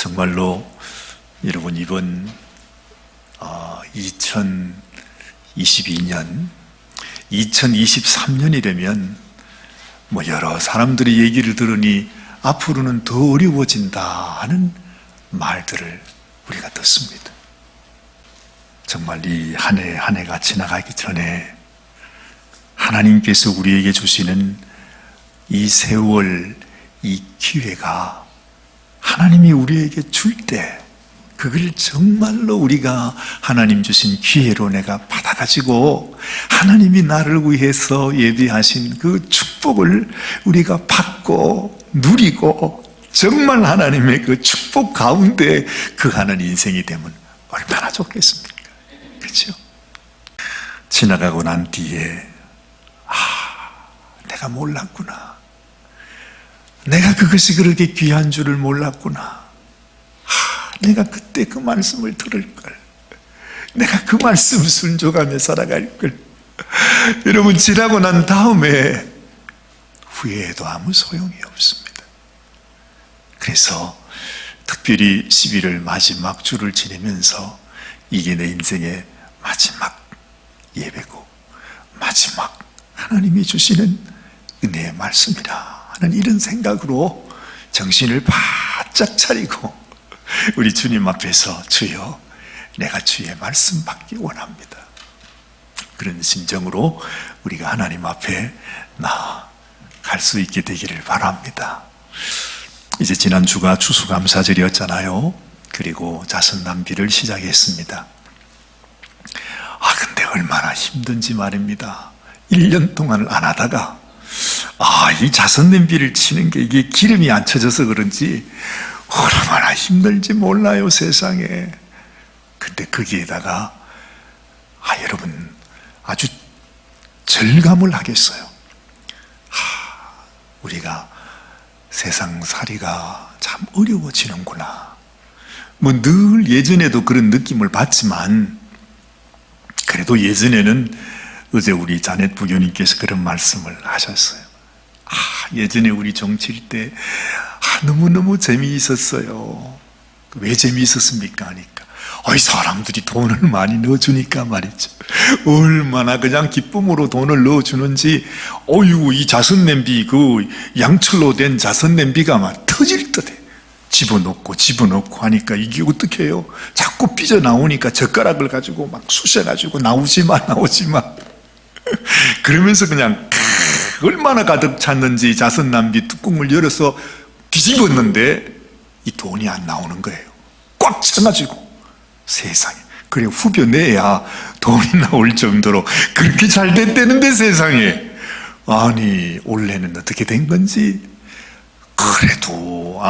정말로 여러분 이번 2022년, 2023년이 되면 여러 사람들의 얘기를 들으니 앞으로는 더 어려워진다 하는 말들을 우리가 듣습니다. 정말 이 한 해 한 해가 지나가기 전에 하나님께서 우리에게 주시는 이 세월, 이 기회가 하나님이 우리에게 줄 때 그걸 정말로 우리가 하나님 주신 기회로 내가 받아가지고 하나님이 나를 위해서 예비하신 그 축복을 우리가 받고 누리고 정말 하나님의 그 축복 가운데 거하는 인생이 되면 얼마나 좋겠습니까? 그렇죠? 지나가고 난 뒤에 내가 몰랐구나. 내가 그것이 그렇게 귀한 줄을 몰랐구나. 내가 그때 그 말씀을 들을 걸. 내가 그 말씀 순종하며 살아갈 걸. 여러분, 지나고 난 다음에 후회해도 아무 소용이 없습니다. 그래서 특별히 11월 마지막 주를 지내면서 이게 내 인생의 마지막 예배고 마지막 하나님이 주시는 은혜의 말씀이라 하는 이런 생각으로 정신을 바짝 차리고 우리 주님 앞에서 주여, 내가 주의 말씀 받기 원합니다. 그런 심정으로 우리가 하나님 앞에 나아갈 수 있게 되기를 바랍니다. 이제 지난주가 추수감사절이었잖아요. 그리고 자선남비를 시작했습니다. 근데 얼마나 힘든지 말입니다. 1년 동안을 안 하다가 이 자선냄비를 치는 게 이게 기름이 안 쳐져서 그런지 얼마나 힘들지 몰라요, 세상에. 근데 거기에다가 여러분 아주 절감을 하겠어요. 우리가 세상살이가 참 어려워지는구나. 늘 예전에도 그런 느낌을 받지만 그래도 예전에는 어제 우리 자넷 부교님께서 그런 말씀을 하셨어요. 예전에 우리 종칠 때 너무너무 재미있었어요. 왜 재미있었습니까? 하니까 사람들이 돈을 많이 넣어주니까 말이죠. 얼마나 그냥 기쁨으로 돈을 넣어주는지 이 자선냄비, 그 양철로 된 자선냄비가 막 터질 듯해. 집어넣고 하니까 이게 어떻게 해요? 자꾸 삐져나오니까 젓가락을 가지고 막 쑤셔가지고 나오지 마 그러면서 그냥 얼마나 가득 찼는지 자선냄비 뚜껑을 열어서 뒤집었는데 이 돈이 안 나오는 거예요. 꽉 차가지고. 세상에. 그래 후벼 내야 돈이 나올 정도로 그렇게 잘 됐다는데 세상에. 아니 올해는 어떻게 된 건지. 그래도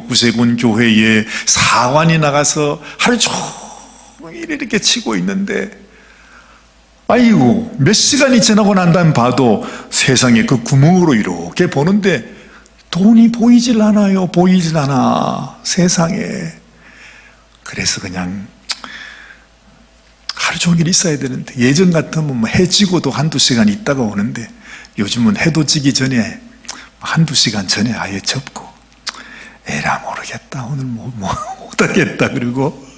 구세군 교회에 사관이 나가서 하루 종일 이렇게 치고 있는데 몇 시간이 지나고 난 다음 봐도 세상에 그 구멍으로 이렇게 보는데 돈이 보이질 않아요. 보이질 않아, 세상에. 그래서 그냥 하루 종일 있어야 되는데, 예전 같으면 해 지고도 한두 시간 있다가 오는데 요즘은 해도 지기 전에 한두 시간 전에 아예 접고 에라 모르겠다, 오늘 못하겠다 그러고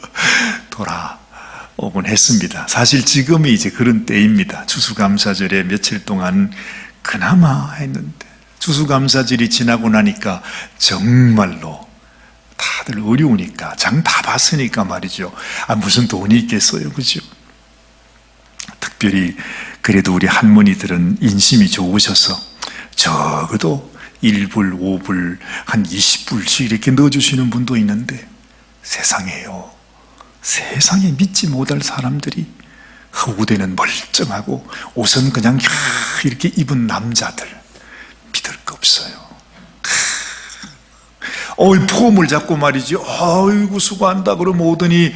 돌아오곤 했습니다. 사실 지금이 이제 그런 때입니다. 추수감사절에 며칠 동안 그나마 했는데 추수감사절이 지나고 나니까 정말로 다들 어려우니까 장 다 봤으니까 말이죠. 무슨 돈이 있겠어요, 그죠? 특별히 그래도 우리 할머니들은 인심이 좋으셔서 적어도 1불, 5불, 한 20불씩 이렇게 넣어주시는 분도 있는데 세상에요. 세상에 믿지 못할 사람들이 후대는 멀쩡하고 옷은 그냥 이렇게 입은 남자들 믿을 거 없어요. 폼을 잡고 말이지. 수고한다 그러면 오더니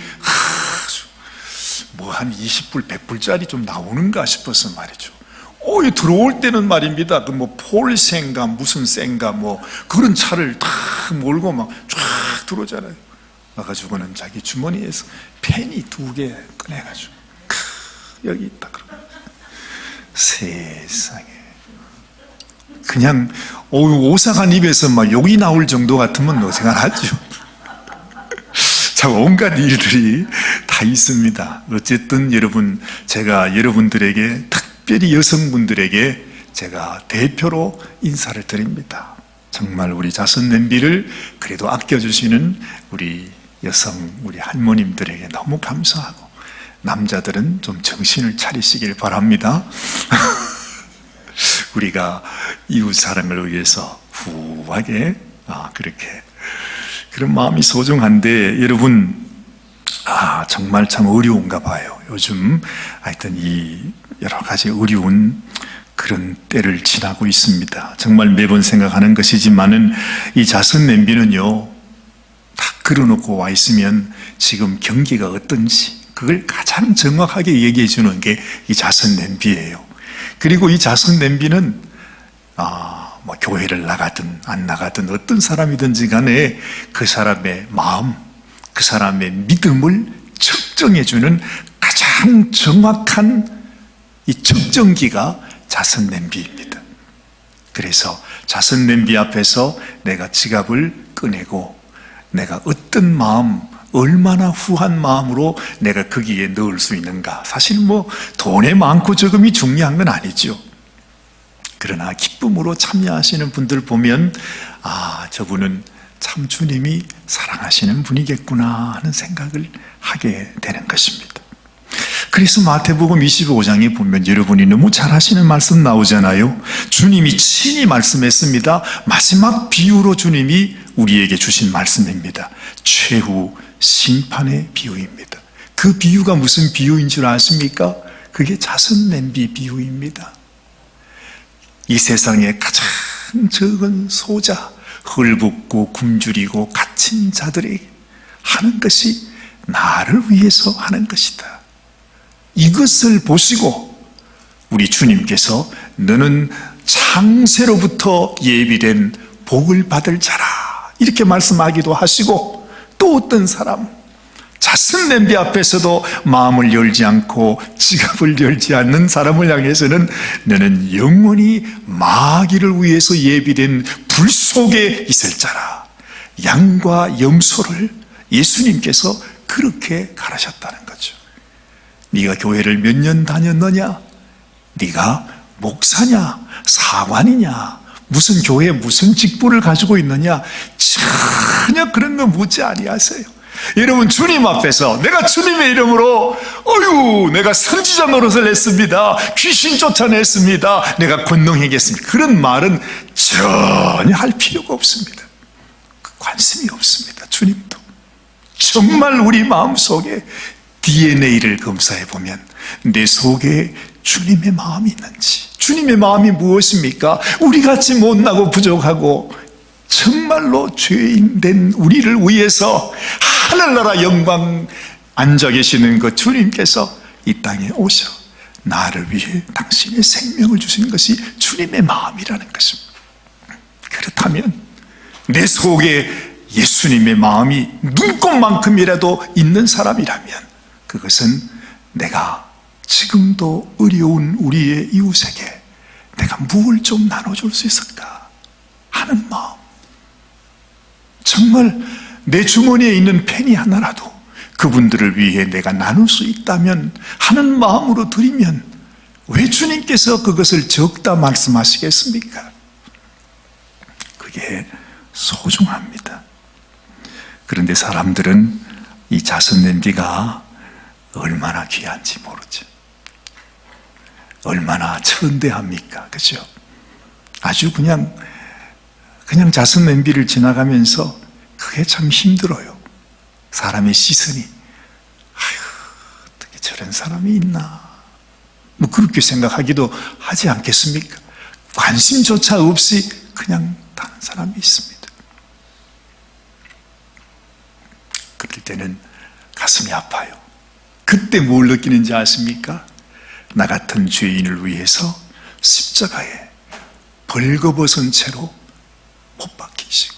한 20불, 100불짜리 좀 나오는가 싶어서 말이죠. 들어올 때는 말입니다. 폴생가 무슨 생가 그런 차를 다 몰고 막 쫙 들어오잖아요. 와가지고는 자기 주머니에서 펜이 2개 꺼내가지고 여기 있다 그러고. 세상에. 그냥 오사간 입에서 막 욕이 나올 정도 같으면 노생각하죠. 참 온갖 일들이 다 있습니다. 어쨌든 여러분, 제가 여러분들에게, 특별히 여성분들에게 제가 대표로 인사를 드립니다. 정말 우리 자선 냄비를 그래도 아껴주시는 우리 여성, 우리 할머님들에게 너무 감사하고, 남자들은 좀 정신을 차리시길 바랍니다. 우리가 이웃 사랑을 위해서 후하게 그렇게 그런 마음이 소중한데, 여러분 정말 참 어려운가 봐요. 요즘 하여튼 이 여러 가지 어려운 그런 때를 지나고 있습니다. 정말 매번 생각하는 것이지만은 이 자선 냄비는요, 다 걸어놓고 와 있으면 지금 경기가 어떤지 그걸 가장 정확하게 얘기해 주는 게 이 자선 냄비예요. 그리고 이 자선 냄비는 뭐 교회를 나가든 안 나가든 어떤 사람이든지 간에 그 사람의 마음, 그 사람의 믿음을 측정해 주는 가장 정확한 이 측정기가 자선 냄비입니다. 그래서 자선 냄비 앞에서 내가 지갑을 꺼내고 내가 어떤 마음, 얼마나 후한 마음으로 내가 거기에 넣을 수 있는가. 사실 뭐 돈의 많고 적음이 중요한 건 아니죠. 그러나 기쁨으로 참여하시는 분들 보면 저분은 참 주님이 사랑하시는 분이겠구나 하는 생각을 하게 되는 것입니다. 그래서 마태복음 25장에 보면 여러분이 너무 잘 하시는 말씀 나오잖아요. 주님이 친히 말씀했습니다. 마지막 비유로 주님이 우리에게 주신 말씀입니다. 최후 심판의 비유입니다. 그 비유가 무슨 비유인 줄 아십니까? 그게 자선 냄비 비유입니다. 이 세상에 가장 적은 소자, 헐벗고 굶주리고 갇힌 자들이 하는 것이 나를 위해서 하는 것이다. 이것을 보시고 우리 주님께서 너는 창세로부터 예비된 복을 받을 자라 이렇게 말씀하기도 하시고, 또 어떤 사람 자선 냄비 앞에서도 마음을 열지 않고 지갑을 열지 않는 사람을 향해서는 너는 영원히 마귀를 위해서 예비된 불 속에 있을 자라. 양과 염소를 예수님께서 그렇게 가르셨다는 거죠. 네가 교회를 몇 년 다녔느냐? 네가 목사냐? 사관이냐? 무슨 교회에 무슨 직분을 가지고 있느냐? 전혀 그런 거 묻지 아니하세요. 여러분, 주님 앞에서 내가 주님의 이름으로 내가 선지자 노릇을 했습니다, 귀신 쫓아냈습니다, 내가 권능하겠습니다, 그런 말은 전혀 할 필요가 없습니다. 관심이 없습니다. 주님도 정말 우리 마음속에 DNA를 검사해 보면 내 속에 주님의 마음이 있는지, 주님의 마음이 무엇입니까? 우리같이 못나고 부족하고 정말로 죄인된 우리를 위해서 하늘나라 영광 앉아 계시는 그 주님께서 이 땅에 오셔 나를 위해 당신의 생명을 주신 것이 주님의 마음이라는 것입니다. 그렇다면 내 속에 예수님의 마음이 눈곱만큼이라도 있는 사람이라면 그것은 내가 지금도 어려운 우리의 이웃에게 내가 무엇을 좀 나눠줄 수 있을까 하는 마음, 정말 내 주머니에 있는 펜이 하나라도 그분들을 위해 내가 나눌 수 있다면 하는 마음으로 드리면 왜 주님께서 그것을 적다 말씀하시겠습니까? 그게 소중합니다. 그런데 사람들은 이 자선 냄비가 얼마나 귀한지 모르죠. 얼마나 천대합니까? 그죠? 아주 그냥 자선 냄비를 지나가면서 그게 참 힘들어요. 사람의 시선이 어떻게 저런 사람이 있나 뭐 그렇게 생각하기도 하지 않겠습니까? 관심조차 없이 그냥 다른 사람이 있습니다. 그럴 때는 가슴이 아파요. 그때 뭘 느끼는지 아십니까? 나 같은 죄인을 위해서 십자가에 벌거벗은 채로 못 박히시고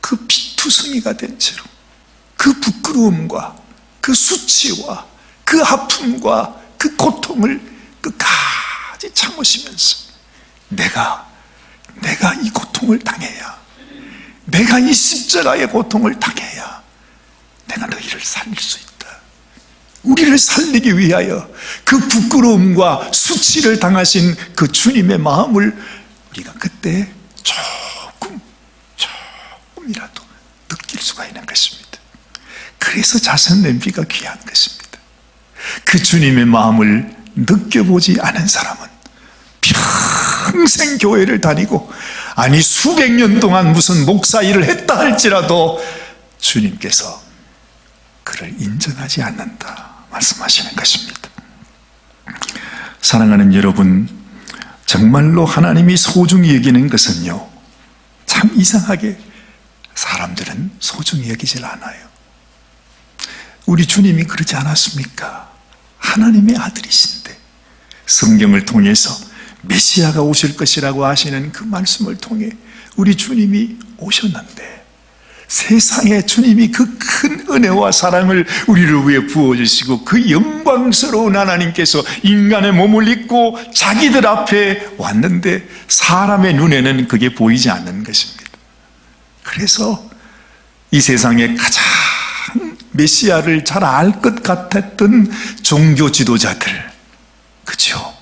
그 피투성이가 된 채로 그 부끄러움과 그 수치와 그 아픔과 그 고통을 끝까지 참으시면서 내가 이 고통을 당해야, 내가 이 십자가의 고통을 당해야 내가 너희를 살릴 수 있다. 우리를 살리기 위하여 그 부끄러움과 수치를 당하신 그 주님의 마음을 우리가 그때 조금이라도 느낄 수가 있는 것입니다. 그래서 자선 냄비가 귀한 것입니다. 그 주님의 마음을 느껴보지 않은 사람은 평생 교회를 다니고, 아니 수백 년 동안 무슨 목사 일을 했다 할지라도 주님께서 그를 인정하지 않는다 말씀하시는 것입니다. 사랑하는 여러분, 정말로 하나님이 소중히 여기는 것은요, 참 이상하게 사람들은 소중히 여기질 않아요. 우리 주님이 그러지 않았습니까? 하나님의 아들이신데 성경을 통해서 메시아가 오실 것이라고 하시는 그 말씀을 통해 우리 주님이 오셨는데, 세상에 주님이 그 큰 은혜와 사랑을 우리를 위해 부어주시고 그 영광스러운 하나님께서 인간의 몸을 입고 자기들 앞에 왔는데 사람의 눈에는 그게 보이지 않는 것입니다. 그래서 이 세상에 가장 메시아를 잘 알 것 같았던 종교 지도자들, 그죠?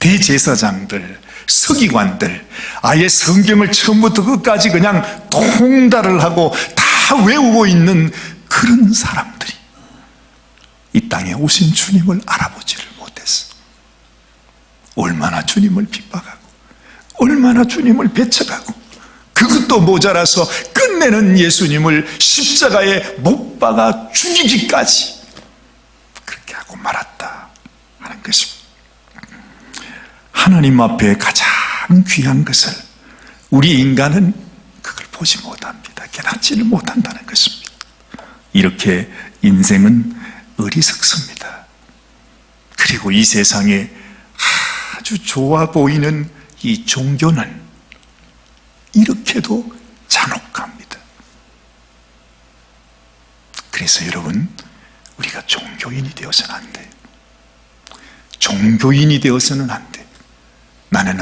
대제사장들, 서기관들, 아예 성경을 처음부터 끝까지 그냥 통달을 하고 다 외우고 있는 그런 사람들이 이 땅에 오신 주님을 알아보지를 못했어. 얼마나 주님을 핍박하고 얼마나 주님을 배척하고, 그것도 모자라서 끝내는 예수님을 십자가에 못 박아 죽이기까지 그렇게 하고 말았다 하는 것입니다. 하나님 앞에 가장 귀한 것을 우리 인간은 그걸 보지 못합니다. 깨닫지를 못한다는 것입니다. 이렇게 인생은 어리석습니다. 그리고 이 세상에 아주 좋아 보이는 이 종교는 이렇게도 잔혹합니다. 그래서 여러분, 우리가 종교인이 되어서는 안 돼요. 종교인이 되어서는 안 돼요. 나는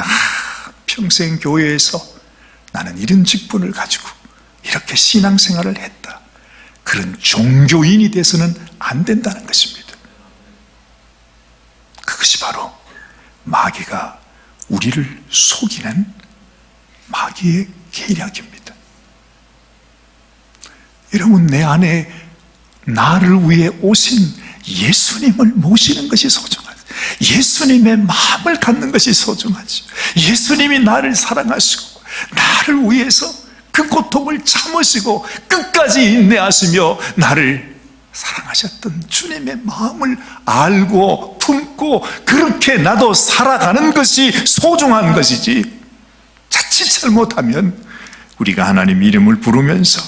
평생 교회에서 나는 이런 직분을 가지고 이렇게 신앙생활을 했다, 그런 종교인이 돼서는 안 된다는 것입니다. 그것이 바로 마귀가 우리를 속이는 마귀의 계략입니다. 여러분, 내 안에 나를 위해 오신 예수님을 모시는 것이 소중하죠. 예수님의 마음을 갖는 것이 소중하죠. 예수님이 나를 사랑하시고 나를 위해서 그 고통을 참으시고 끝까지 인내하시며 나를 사랑하셨던 주님의 마음을 알고 품고 그렇게 나도 살아가는 것이 소중한 것이지, 자칫 잘못하면 우리가 하나님 이름을 부르면서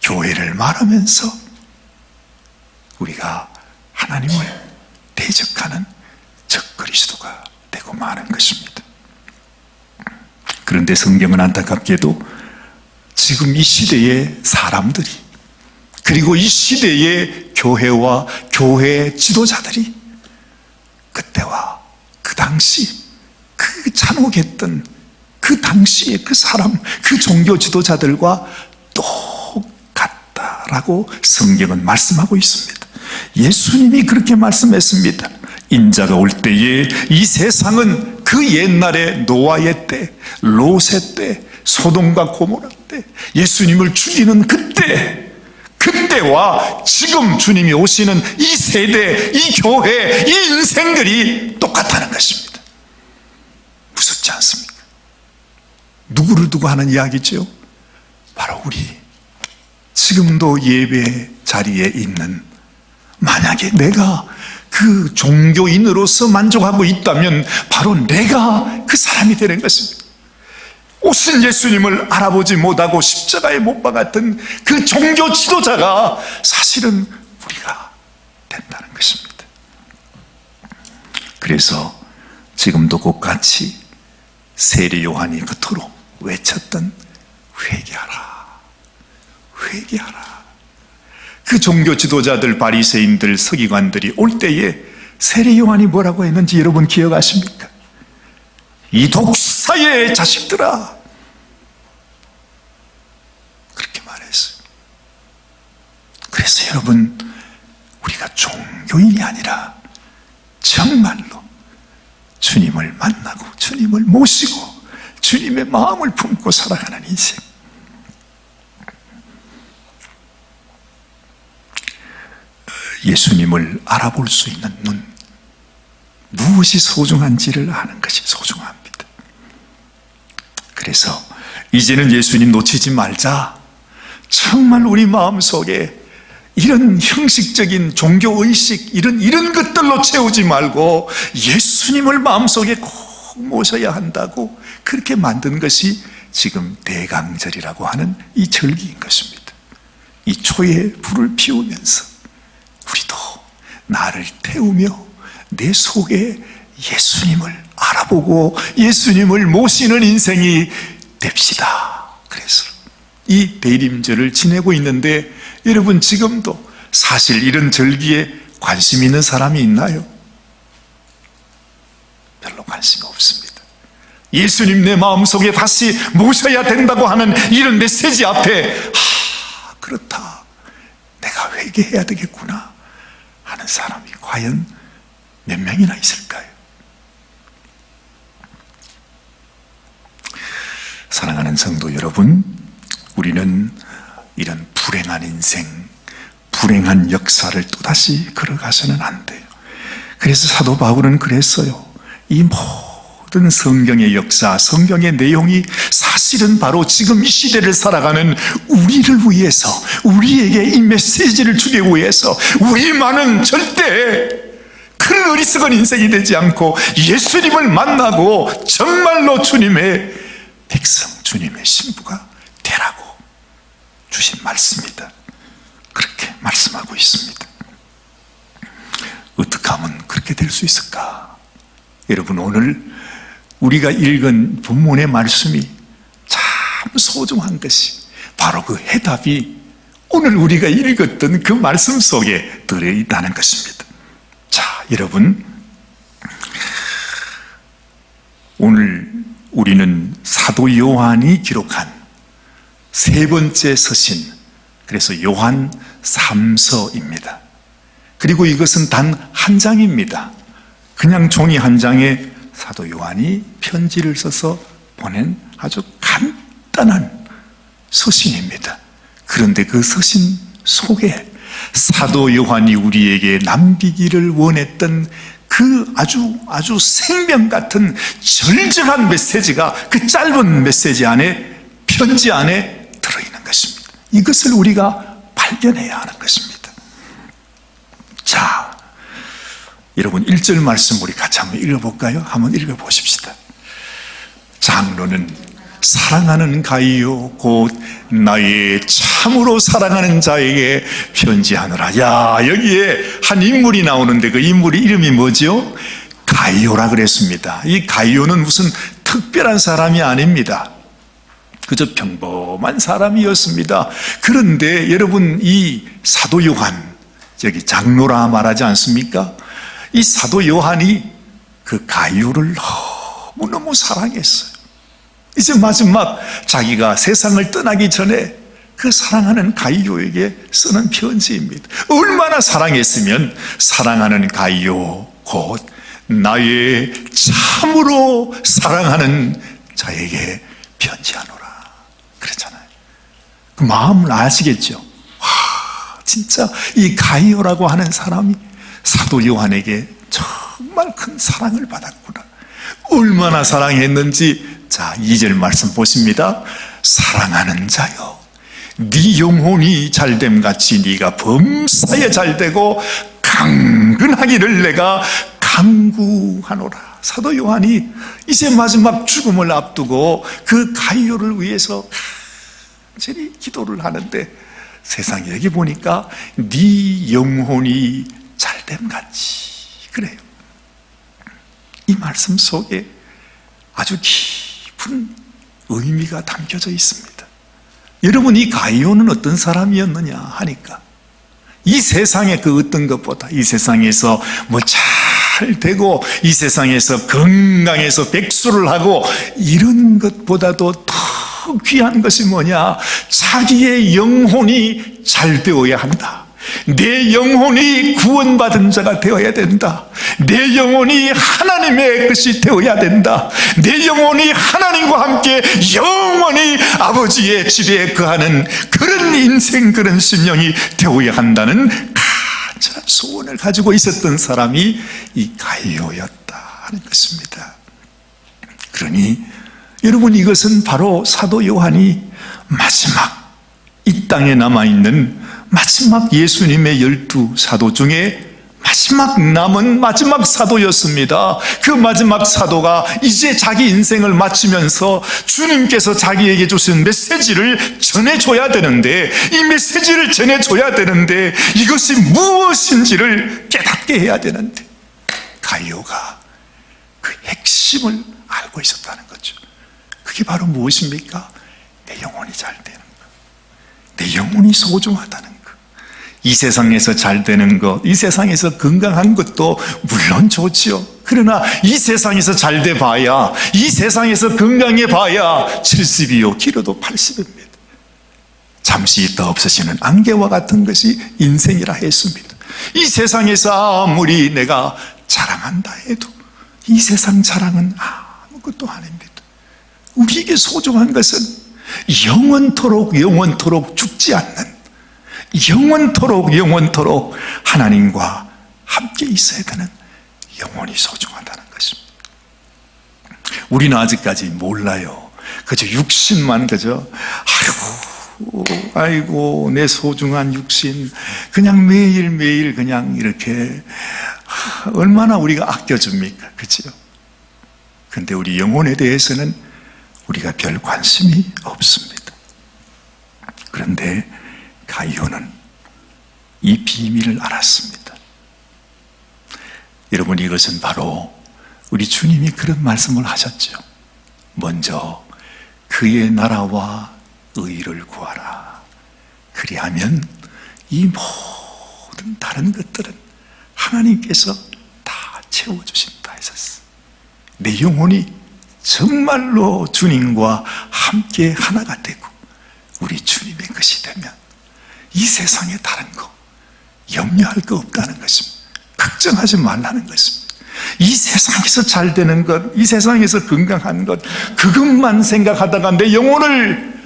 교회를 말하면서 우리가 하나님을 대적하는 적그리스도가 되고 마는 것입니다. 그런데 성경은 안타깝게도 지금 이 시대의 사람들이, 그리고 이 시대의 교회와 교회 지도자들이 그때와 그 당시 그 잔혹했던 그 당시의 그 사람, 그 종교 지도자들과 똑같다라고 성경은 말씀하고 있습니다. 예수님이 그렇게 말씀했습니다. 인자가 올 때에 이 세상은 그 옛날에 노아의 때, 롯의 때, 소돔과 고모라 때, 예수님을 죽이는 그때와 지금 주님이 오시는 이 세대, 이 교회, 이 인생들이 똑같다는 것입니다. 무섭지 않습니까? 누구를 두고 하는 이야기죠? 바로 우리 지금도 예배 자리에 있는, 만약에 내가 그 종교인으로서 만족하고 있다면 바로 내가 그 사람이 되는 것입니다. 오신 예수님을 알아보지 못하고 십자가에 못 박았던 그 종교 지도자가 사실은 우리가 된다는 것입니다. 그래서 지금도 똑같이 세례 요한이 그토록 외쳤던 회개하라, 회개하라. 그 종교 지도자들, 바리새인들, 서기관들이 올 때에 세례 요한이 뭐라고 했는지 여러분 기억하십니까? 이 독사의 자식들아, 그렇게 말했어요. 그래서 그래서 여러분, 우리가 종교인이 아니라 정말로 주님을 만나고 주님을 모시고 주님의 마음을 품고 살아가는 인생. 예수님을 알아볼 수 있는 눈, 무엇이 소중한지를 아는 것이 소중합니다. 그래서 이제는 예수님 놓치지 말자. 정말 우리 마음속에 이런 형식적인 종교의식, 이런 것들로 채우지 말고 예수님을 마음속에 꼭 모셔야 한다고 그렇게 만든 것이 지금 대강절이라고 하는 이 절기인 것입니다. 이 초에 불을 피우면서 우리도 나를 태우며 내 속에 예수님을 알아보고 예수님을 모시는 인생이 됩시다. 그래서 이 대림절을 지내고 있는데 여러분, 지금도 사실 이런 절기에 관심 있는 사람이 있나요? 별로 관심이 없습니다. 예수님 내 마음속에 다시 모셔야 된다고 하는 이런 메시지 앞에 그렇다, 내가 회개해야 되겠구나 하는 사람이 과연 몇 명이나 있을까요? 사랑하는 성도 여러분, 우리는 이런 불행한 인생, 불행한 역사를 또다시 걸어가서는 안 돼요. 그래서 사도 바울은 그랬어요. 이 모든 성경의 역사, 성경의 내용이 사실은 바로 지금 이 시대를 살아가는 우리를 위해서, 우리에게 이 메시지를 주기 위해서 우리만은 절대 그런 어리석은 인생이 되지 않고 예수님을 만나고 정말로 주님의 백성, 주님의 신부가 되라고 주신 말씀이다. 그렇게 말씀하고 있습니다. 어떻게 하면 그렇게 될 수 있을까? 여러분, 오늘 우리가 읽은 본문의 말씀이 참 소중한 것이 바로 그 해답이 오늘 우리가 읽었던 그 말씀 속에 들어있다는 것입니다. 자, 여러분, 오늘 우리는 사도 요한이 기록한 세 번째 서신, 그래서 요한 3서입니다. 그리고 이것은 단 한 장입니다. 그냥 종이 한 장에 사도 요한이 편지를 써서 보낸 아주 간단한 서신입니다. 그런데 그 서신 속에 사도 요한이 우리에게 남기기를 원했던 그 아주 생명 같은 절절한 메시지가 그 짧은 메시지 안에, 편지 안에 들어있는 것입니다. 이것을 우리가 발견해야 하는 것입니다. 자, 여러분, 1절 말씀 우리 같이 한번 읽어볼까요? 한번 읽어보십시다. 장로는 사랑하는 가이요 곧 나의 참으로 사랑하는 자에게 편지하노라. 야, 여기에 한 인물이 나오는데 그 인물의 이름이 뭐죠? 가이오라 그랬습니다. 이 가이오는 무슨 특별한 사람이 아닙니다. 그저 평범한 사람이었습니다. 그런데 여러분, 이 사도 요한, 여기 장로라 말하지 않습니까? 이 사도 요한이 그 가이오를 너무너무 사랑했어요. 이제 마지막 자기가 세상을 떠나기 전에 그 사랑하는 가이오에게 쓰는 편지입니다. 얼마나 사랑했으면 사랑하는 가이오 곧 나의 참으로 사랑하는 자에게 편지하노라 그랬잖아요. 그 마음을 아시겠죠? 와, 진짜 이 가이오라고 하는 사람이 사도 요한에게 정말 큰 사랑을 받았구나. 얼마나 사랑했는지, 자, 2절 말씀 보십니다. 사랑하는 자여, 네 영혼이 잘됨같이 네가 범사에 잘되고 강건하기를 내가 간구하노라. 사도 요한이 이제 마지막 죽음을 앞두고 그 가이오를 위해서 간절히 기도를 하는데, 세상에 여기 보니까 네 영혼이 잘됨같이, 그래요. 이 말씀 속에 아주 깊은 의미가 담겨져 있습니다. 여러분, 이 가이오는 어떤 사람이었느냐 하니까, 이 세상의 그 어떤 것보다, 이 세상에서 뭐 잘 되고 이 세상에서 건강해서 백수를 하고 이런 것보다도 더 귀한 것이 뭐냐? 자기의 영혼이 잘 되어야 한다. 내 영혼이 구원받은 자가 되어야 된다. 내 영혼이 하나님의 것이 되어야 된다. 내 영혼이 하나님과 함께 영원히 아버지의 집에 거하는 그런 인생, 그런 심령이 되어야 한다는 간절한 소원을 가지고 있었던 사람이 이 가이오였다 하는 것입니다. 그러니 여러분, 이것은 바로 사도 요한이 마지막 이 땅에 남아있는 마지막 예수님의 12 사도 중에 마지막 남은 마지막 사도였습니다. 그 마지막 사도가 이제 자기 인생을 마치면서 주님께서 자기에게 주신 메시지를 전해줘야 되는데, 이 메시지를 전해줘야 되는데 이것이 무엇인지를 깨닫게 해야 되는데, 가이오가 그 핵심을 알고 있었다는 거죠. 그게 바로 무엇입니까? 내 영혼이 잘 되는 것, 내 영혼이 소중하다는 것. 이 세상에서 잘 되는 것, 이 세상에서 건강한 것도 물론 좋지요. 그러나 이 세상에서 잘 돼 봐야, 이 세상에서 건강해 봐야 70이요 길어도 80입니다. 잠시 있다 없어지는 안개와 같은 것이 인생이라 했습니다. 이 세상에서 아무리 내가 자랑한다 해도 이 세상 자랑은 아무것도 아닙니다. 우리에게 소중한 것은 영원토록 죽지 않는, 영원토록 하나님과 함께 있어야 되는 영혼이 소중하다는 것입니다. 우리는 아직까지 몰라요. 그저 육신만, 그저 아이고 내 소중한 육신, 그냥 매일매일 그냥 이렇게 얼마나 우리가 아껴줍니까? 그죠? 근데 우리 영혼에 대해서는 우리가 별 관심이 없습니다. 그런데 가이오는 이 비밀을 알았습니다. 여러분, 이것은 바로 우리 주님이 그런 말씀을 하셨죠. 먼저 그의 나라와 의를 구하라. 그리하면 이 모든 다른 것들은 하나님께서 다 채워주신다 하셨어요. 내 영혼이 정말로 주님과 함께 하나가 되고 우리 주님의 것이 되면 이 세상에 다른 거 염려할 거 없다는 것입니다. 걱정하지 말라는 것입니다. 이 세상에서 잘 되는 것, 이 세상에서 건강한 것, 그것만 생각하다가 내 영혼을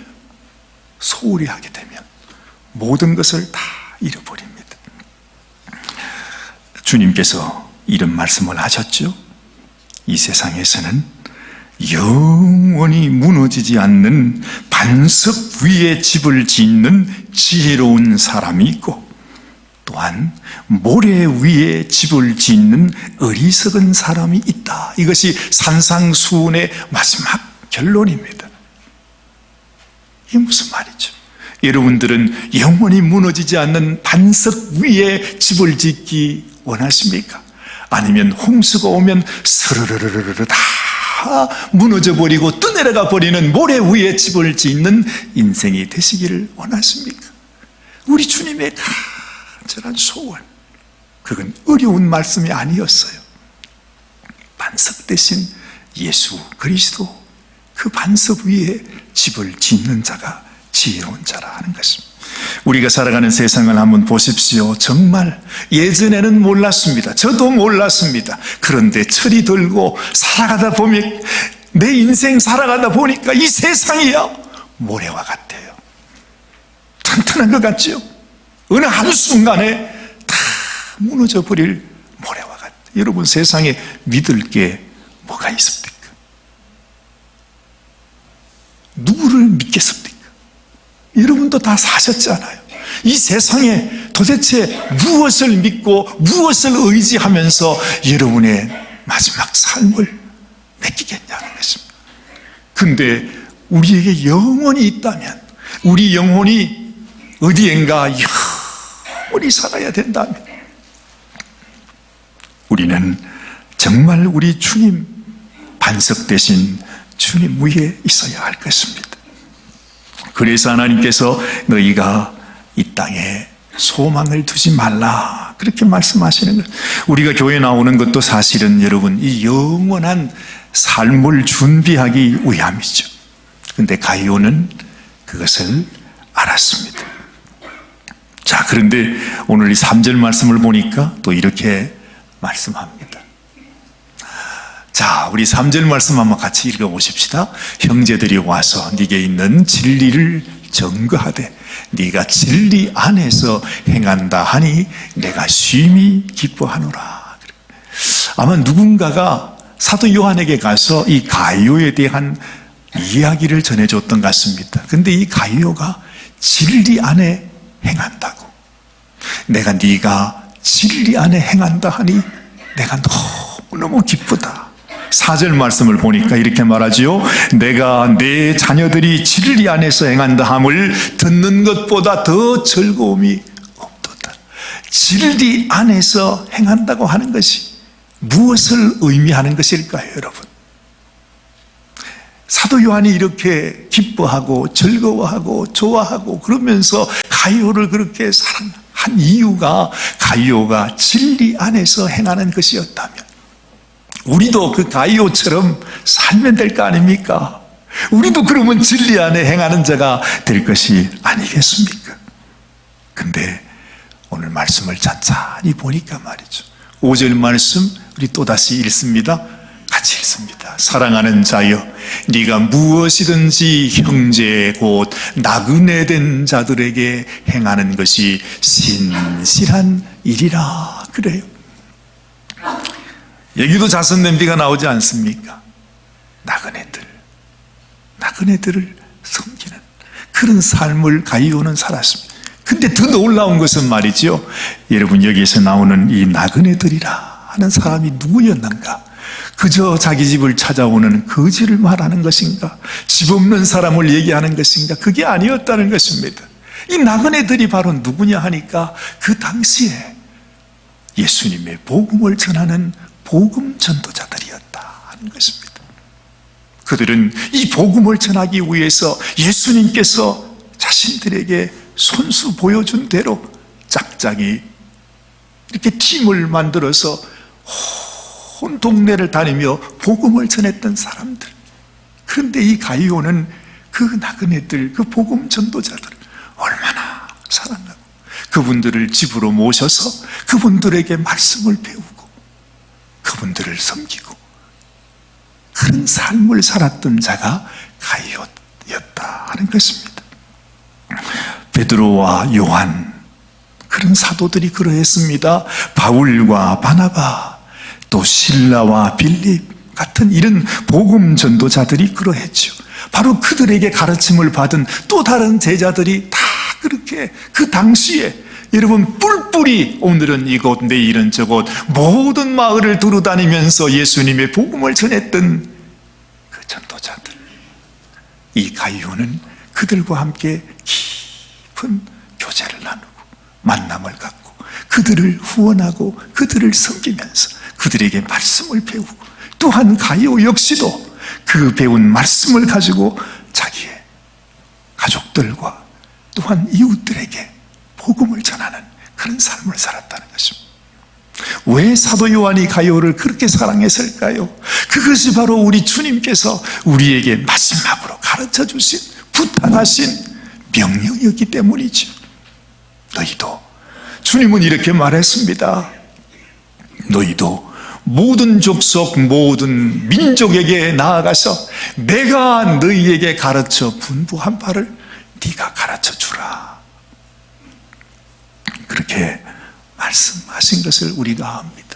소홀히 하게 되면 모든 것을 다 잃어버립니다. 주님께서 이런 말씀을 하셨죠. 이 세상에서는 영원히 무너지지 않는 반석 위에 집을 짓는 지혜로운 사람이 있고, 또한 모래 위에 집을 짓는 어리석은 사람이 있다. 이것이 산상수훈의 마지막 결론입니다. 이게 무슨 말이죠? 여러분들은 영원히 무너지지 않는 반석 위에 집을 짓기 원하십니까? 아니면 홍수가 오면 스르르르르르 다 무너져 버리고 떠내려가 버리는 모래 위에 집을 짓는 인생이 되시기를 원하십니까? 우리 주님의 간절한 소원, 그건 어려운 말씀이 아니었어요. 반석 대신 예수 그리스도, 그 반석 위에 집을 짓는 자가 지혜로운 자라 하는 것입니다. 우리가 살아가는 세상을 한번 보십시오. 정말 예전에는 몰랐습니다. 저도 몰랐습니다. 그런데 철이 들고 살아가다 보면, 내 인생 살아가다 보니까 이 세상이야 모래와 같아요. 튼튼한 것 같죠? 어느 한순간에 다 무너져 버릴 모래와 같아요. 여러분, 세상에 믿을 게 뭐가 있습니까? 누구를 믿겠습니까? 여러분도 다 사셨잖아요. 이 세상에 도대체 무엇을 믿고 무엇을 의지하면서 여러분의 마지막 삶을 맡기겠냐는 것입니다. 근데 우리에게 영혼이 있다면, 우리 영혼이 어디엔가 영원히 살아야 된다면, 우리는 정말 우리 주님 반석 대신 주님 위에 있어야 할 것입니다. 그래서 하나님께서 너희가 이 땅에 소망을 두지 말라, 그렇게 말씀하시는 거예요. 우리가 교회 나오는 것도 사실은 여러분 이 영원한 삶을 준비하기 위함이죠. 그런데 가이오는 그것을 알았습니다. 자, 자, 그런데 오늘 이 3절 말씀을 보니까 또 이렇게 말씀합니다. 자, 우리 3절 말씀 한번 같이 읽어보십시다. 형제들이 와서 네게 있는 진리를 증거하되 네가 진리 안에서 행한다 하니 내가 심히 기뻐하노라. 아마 누군가가 사도 요한에게 가서 이 가이오에 대한 이야기를 전해줬던 것 같습니다. 그런데 이 가이오가 진리 안에 행한다고, 내가 네가 진리 안에 행한다 하니 내가 너무너무 기쁘다. 4절 말씀을 보니까 이렇게 말하지요. 내가 내 자녀들이 진리 안에서 행한다 함을 듣는 것보다 더 즐거움이 없도다. 진리 안에서 행한다고 하는 것이 무엇을 의미하는 것일까요, 여러분? 사도 요한이 이렇게 기뻐하고 즐거워하고 좋아하고 그러면서 가이오를 그렇게 사랑한 이유가 가이오가 진리 안에서 행하는 것이었다면 우리도 그 가이오처럼 살면 될 거 아닙니까? 우리도 그러면 진리 안에 행하는 자가 될 것이 아니겠습니까? 근데 오늘 말씀을 찬찬히 보니까 말이죠, 5절 말씀 우리 또다시 읽습니다. 같이 읽습니다. 사랑하는 자여, 네가 무엇이든지 형제 곧 나그네 된 자들에게 행하는 것이 신실한 일이라. 그래요. 여기도 자선 냄비가 나오지 않습니까? 나그네들을 섬기는 그런 삶을 가이오는 살았습니다. 근데 더 놀라운 것은 말이죠, 여러분, 여기에서 나오는 이 나그네들이라 하는 사람이 누구였는가? 그저 자기 집을 찾아오는 거지를 말하는 것인가? 집 없는 사람을 얘기하는 것인가? 그게 아니었다는 것입니다. 이 나그네들이 바로 누구냐 하니까 그 당시에 예수님의 복음을 전하는 복음 전도자들이었다 하는 것입니다. 그들은 이 복음을 전하기 위해서 예수님께서 자신들에게 손수 보여준 대로 짝짝이 이렇게 팀을 만들어서 온 동네를 다니며 복음을 전했던 사람들. 그런데 이 가이오는 그 나그네들, 그 복음 전도자들을 얼마나 사랑하고 그분들을 집으로 모셔서 그분들에게 말씀을 배우고 그분들을 섬기고 그런 삶을 살았던 자가 가이오였다 하는 것입니다. 베드로와 요한, 그런 사도들이 그러했습니다. 바울과 바나바, 또 실라와 빌립 같은 이런 복음 전도자들이 그러했죠. 바로 그들에게 가르침을 받은 또 다른 제자들이 다 그렇게 그 당시에, 여러분, 뿔뿔이 오늘은 이곳 내일은 저곳 모든 마을을 두루다니면서 예수님의 복음을 전했던 그 전도자들, 이 가이오는 그들과 함께 깊은 교제를 나누고 만남을 갖고 그들을 후원하고 그들을 섬기면서 그들에게 말씀을 배우고, 또한 가이오 역시도 그 배운 말씀을 가지고 자기의 가족들과 또한 이웃들에게 복음을 전하는 그런 삶을 살았다는 것입니다. 왜 사도 요한이 가이오를 그렇게 사랑했을까요? 그것이 바로 우리 주님께서 우리에게 마지막으로 가르쳐 주신, 부탁하신 명령이었기 때문이죠. 너희도, 주님은 이렇게 말했습니다. 너희도 모든 족속, 모든 민족에게 나아가서 내가 너희에게 가르쳐 분부한 바를 네가 가르쳐 주라. 그렇게 말씀하신 것을 우리가 압니다.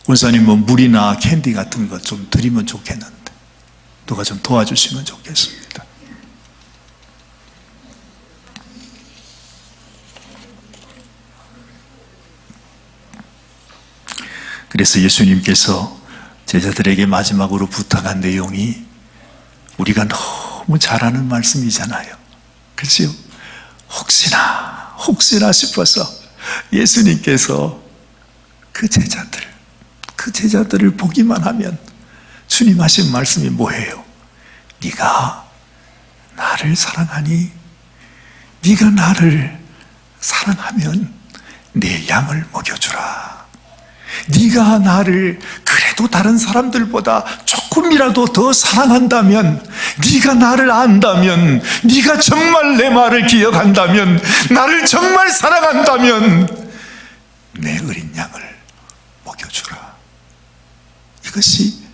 권사님, 물이나 캔디 같은 것 좀 드리면 좋겠는데 누가 좀 도와주시면 좋겠습니다. 그래서 예수님께서 제자들에게 마지막으로 부탁한 내용이 우리가 너무 잘 아는 말씀이잖아요. 그렇죠? 혹시나 싶어서 예수님께서 그 제자들을 보기만 하면 주님 하신 말씀이 뭐예요? 네가 나를 사랑하니, 네가 나를 사랑하면 내 양을 먹여주라. 네가 나를 그래도 다른 사람들보다 조금이라도 더 사랑한다면 네가 나를 안다면, 네가 정말 내 말을 기억한다면, 나를 정말 사랑한다면 내 어린 양을 먹여주라. 이것이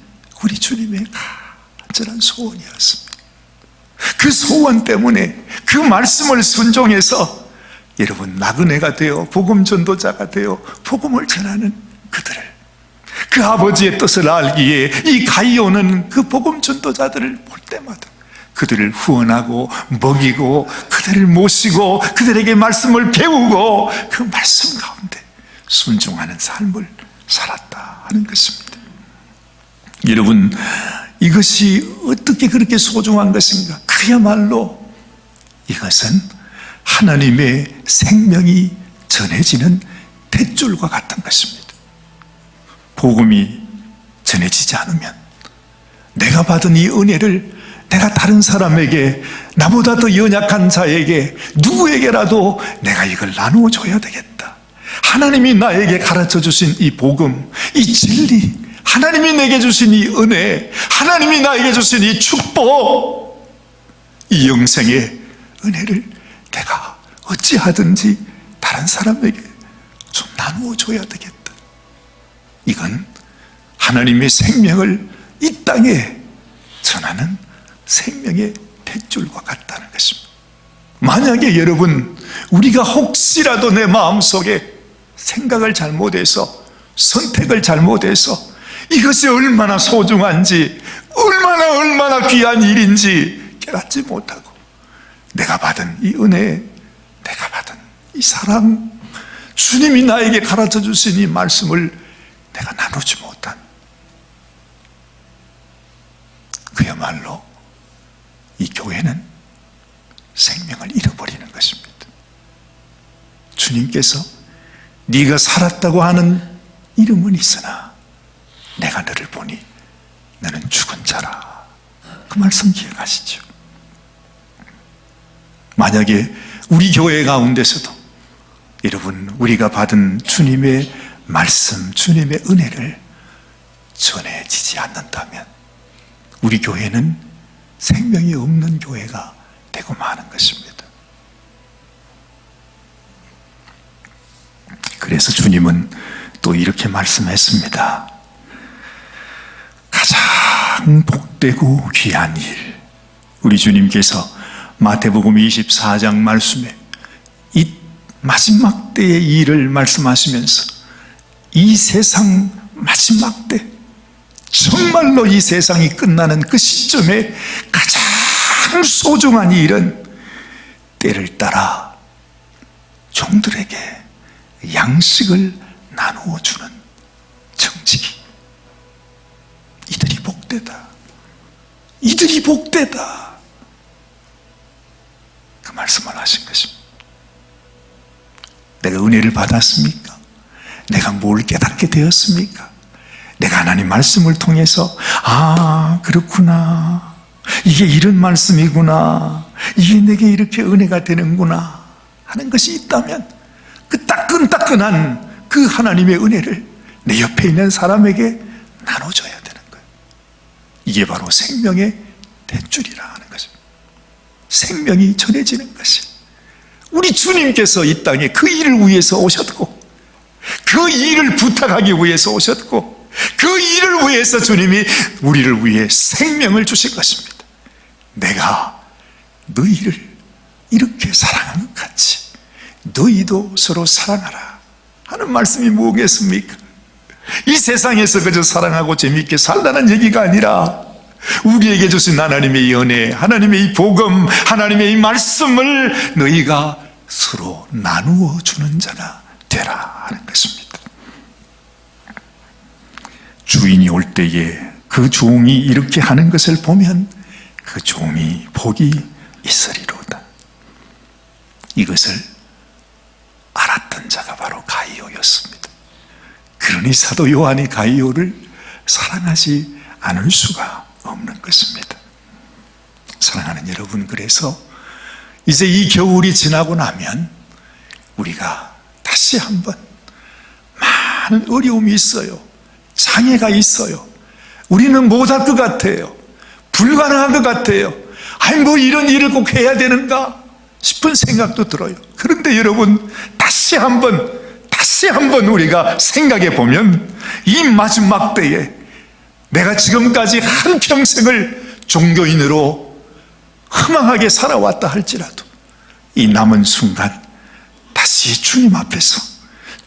우리 주님의 간절한 소원이었습니다. 그 소원 때문에 그 말씀을 순종해서 여러분 나그네가 되어 복음 전도자가 되어 복음을 전하는 그들을, 그 아버지의 뜻을 알기에 이 가이오는 그 복음 전도자들을 볼 때마다 그들을 후원하고 먹이고 그들을 모시고 그들에게 말씀을 배우고 그 말씀 가운데 순종하는 삶을 살았다 하는 것입니다. 여러분, 이것이 어떻게 그렇게 소중한 것인가? 그야말로 이것은 하나님의 생명이 전해지는 탯줄과 같은 것입니다. 복음이 전해지지 않으면 내가 받은 이 은혜를 내가 다른 사람에게, 나보다 더 연약한 자에게, 누구에게라도 내가 이걸 나누어 줘야 되겠다. 하나님이 나에게 가르쳐 주신 이 복음, 이 진리, 하나님이 내게 주신 이 은혜, 하나님이 나에게 주신 이 축복, 이 영생의 은혜를 내가 어찌하든지 다른 사람에게 좀 나누어 줘야 되겠다. 이건 하나님의 생명을 이 땅에 전하는 생명의 탯줄과 같다는 것입니다. 만약에 여러분, 우리가 혹시라도 내 마음속에 생각을 잘못해서, 선택을 잘못해서 이것이 얼마나 소중한지, 얼마나 귀한 일인지 깨닫지 못하고 내가 받은 이 은혜, 내가 받은 이 사랑, 주님이 나에게 가르쳐 주신 이 말씀을 내가 나누지 못한, 그야말로 이 교회는 생명을 잃어버리는 것입니다. 주님께서 네가 살았다고 하는 이름은 있으나 내가 너를 보니 너는 죽은 자라. 그 말씀 기억하시죠? 만약에 우리 교회 가운데서도 여러분, 우리가 받은 주님의 말씀, 주님의 은혜를 전해지지 않는다면 우리 교회는 생명이 없는 교회가 되고 마는 것입니다. 그래서 주님은 또 이렇게 말씀했습니다. 가장 복되고 귀한 일, 우리 주님께서 마태복음 24장 말씀에 이 마지막 때의 일을 말씀하시면서 이 세상 마지막 때, 정말로 이 세상이 끝나는 그 시점에 가장 소중한 일은 때를 따라 종들에게 양식을 나누어 주는 정직이, 이들이 복되다, 이들이 복되다, 그 말씀을 하신 것입니다. 내가 은혜를 받았습니까? 내가 뭘 깨닫게 되었습니까? 내가 하나님 말씀을 통해서 그렇구나, 이게 이런 말씀이구나, 이게 내게 이렇게 은혜가 되는구나 하는 것이 있다면 그 따끈따끈한 그 하나님의 은혜를 내 옆에 있는 사람에게 나눠줘야 되는 거예요. 이게 바로 생명의 탯줄이라 하는 것입니다. 생명이 전해지는 것이, 우리 주님께서 이 땅에 그 일을 위해서 오셨고, 그 일을 부탁하기 위해서 오셨고, 그 일을 위해서 주님이 우리를 위해 생명을 주신 것입니다. 내가 너희를 이렇게 사랑한 것 같이 너희도 서로 사랑하라 하는 말씀이 뭐겠습니까? 이 세상에서 그저 사랑하고 재미있게 살라는 얘기가 아니라 우리에게 주신 하나님의 연애, 하나님의 이 복음, 하나님의 이 말씀을 너희가 서로 나누어 주는 자가 되라 하는 것입니다. 주인이 올 때에 그 종이 이렇게 하는 것을 보면 그 종이 복이 있으리로다. 이것을 알았던 자가 바로 가이오였습니다. 그러니 사도 요한이 가이오를 사랑하지 않을 수가 없는 것입니다. 사랑하는 여러분, 그래서 이제 이 겨울이 지나고 나면 우리가 다시 한번, 많은 어려움이 있어요, 장애가 있어요, 우리는 못할 것 같아요, 불가능한 것 같아요. 아니 뭐 이런 일을 꼭 해야 되는가 싶은 생각도 들어요. 그런데 여러분 다시 한번 우리가 생각해 보면 이 마지막 때에 내가 지금까지 한평생을 종교인으로 허망하게 살아왔다 할지라도 이 남은 순간 다시 주님 앞에서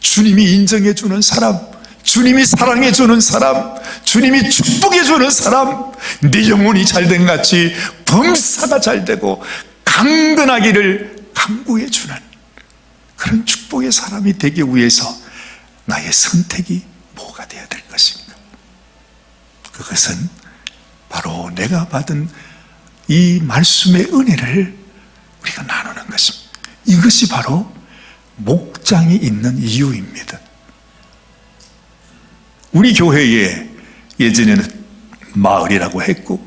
주님이 인정해 주는 사람, 주님이 사랑해 주는 사람, 주님이 축복해 주는 사람, 네 영혼이 잘된 같이 범사가 잘되고 강건하기를 강구해 주는 그런 축복의 사람이 되기 위해서 나의 선택이 뭐가 되어야 될 것인가? 그것은 바로 내가 받은 이 말씀의 은혜를 우리가 나누는 것입니다. 이것이 바로 목장이 있는 이유입니다. 우리 교회에 예전에는 마을이라고 했고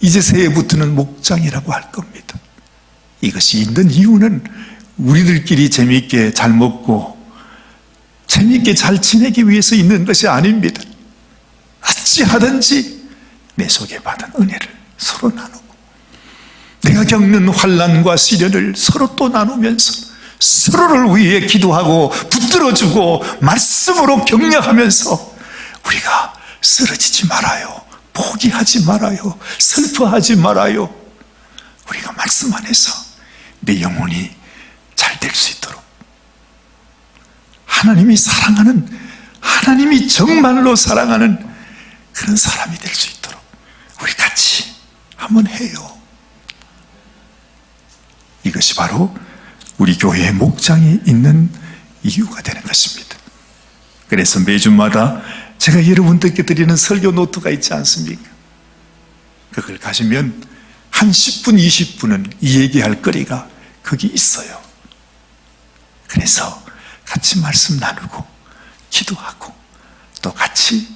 이제 새해부터는 목장이라고 할 겁니다. 이것이 있는 이유는 우리들끼리 재미있게 잘 먹고 재미있게 잘 지내기 위해서 있는 것이 아닙니다. 어찌하든지 내 속에 받은 은혜를 서로 나누고 내가 겪는 환난과 시련을 서로 또 나누면서 서로를 위해 기도하고 붙들어주고 말씀으로 격려하면서 우리가 쓰러지지 말아요, 포기하지 말아요, 슬퍼하지 말아요. 우리가 말씀 안에서 내 영혼이 잘 될 수 있도록 하나님이 사랑하는, 하나님이 정말로 사랑하는 그런 사람이 될 수 있도록 우리 같이 한번 해요. 이것이 바로 우리 교회의 목장이 있는 이유가 되는 것입니다. 그래서 매주마다 제가 여러분들께 드리는 설교 노트가 있지 않습니까? 그걸 가시면 한 10분, 20분은 이 얘기할 거리가 거기 있어요. 그래서 같이 말씀 나누고 기도하고 또 같이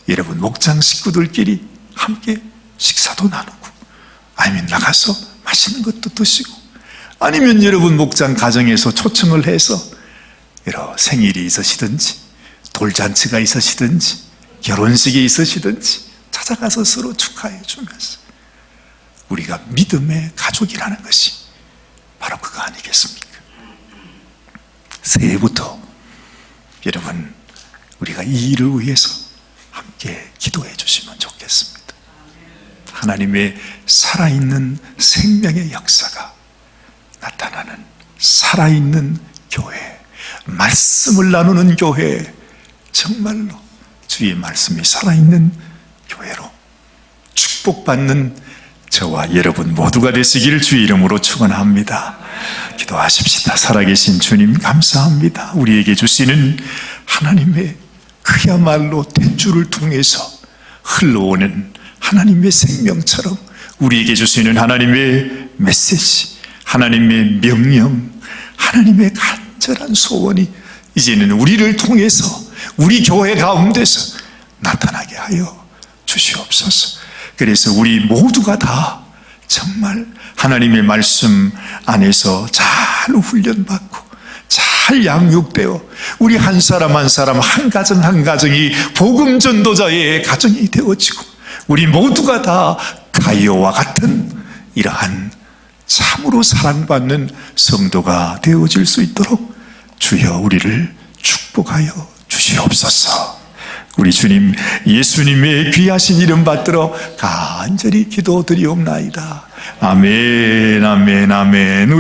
여러분 목장 식구들끼리 함께 식사도 나누고 아니면 나가서 맛있는 것도 드시고 아니면 여러분 목장 가정에서 초청을 해서 여러 생일이 있으시든지 돌잔치가 있으시든지 결혼식이 있으시든지 찾아가서 서로 축하해 주면서 우리가 믿음의 가족이라는 것이 바로 그거 아니겠습니까? 새해부터 여러분 우리가 이 일을 위해서 함께 기도해 주시면 좋겠습니다. 하나님의 살아있는 생명의 역사가 나타나는 살아있는 교회, 말씀을 나누는 교회, 정말로 주의 말씀이 살아있는 교회로 축복받는 저와 여러분 모두가 되시기를 주의 이름으로 축원합니다. 기도하십시다. 살아계신 주님 감사합니다. 우리에게 주시는 하나님의 그야말로 대주를 통해서 흘러오는 하나님의 생명처럼 우리에게 주시는 하나님의 메시지, 하나님의 명령, 하나님의 간절한 소원이 이제는 우리를 통해서 우리 교회 가운데서 나타나게 하여 주시옵소서. 그래서 우리 모두가 다 정말 하나님의 말씀 안에서 잘 훈련받고 잘 양육되어 우리 한 사람 한 사람 한 가정 한 가정이 복음 전도자의 가정이 되어지고 우리 모두가 다 가이오와 같은 이러한 참으로 사랑받는 성도가 되어질 수 있도록 주여 우리를 축복하여 주시옵소서. 우리 주님 예수님의 귀하신 이름 받들어 간절히 기도드리옵나이다. 아멘, 아멘, 아멘.